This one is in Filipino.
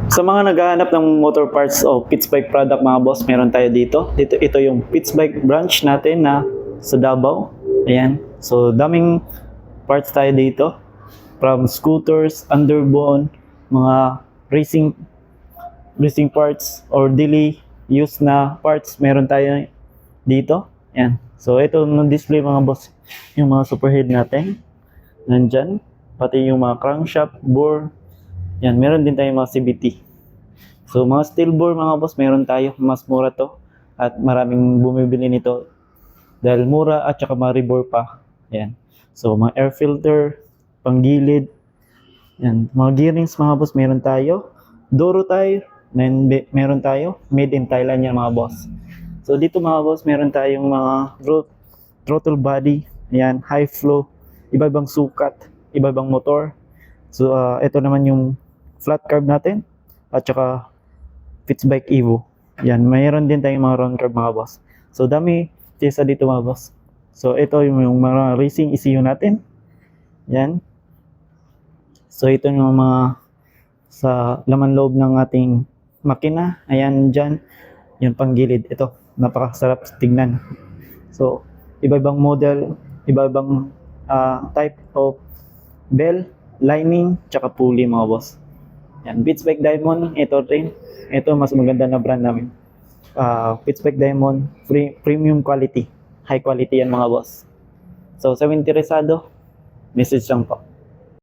Sa mga naghahanap ng motor parts o Pitts Bike product mga boss, meron tayo dito. Ito yung Pitts Bike branch natin na sa Davao. Ayan. So daming parts tayo dito. From scooters, underbone, mga racing parts or daily use na parts, meron tayo dito. Ayan. So ito ng display mga boss, yung mga superhead natin. Nandyan. Pati yung mga crankshaft, bore. Yan, meron din tayong mga CVT. So mga steel bore mga boss, meron tayo. Mas mura to. At maraming bumibili nito. Dahil mura at saka mga rebore pa. Yan. So mga air filter, panggilid. Yan. Mga gearings mga boss, meron tayo. Doro tayo. Meron tayo. Made in Thailand yan mga boss. So dito mga boss, meron tayong mga throttle body. Yan, high flow. Iba-ibang sukat. Iba-ibang motor. So ito naman yung flat carb natin at saka Pitts Bike Evo. Yan, mayroon din tayong mga round carb mga boss. So dami tesa dito mga boss. So ito yung mga racing ECU natin. Yan. So ito yung mga sa laman loob ng ating makina. Ayan dyan. Yung panggilid. Ito, napakasarap tignan. So iba-ibang model, iba-ibang type of bell, lining, tsaka pulley mga boss. Yan, Pitts Bike Diamond, ito rin. Ito mas maganda na brand namin. Pitts Bike Diamond, premium quality. High quality yan mga boss. So sa interesado, message lang po.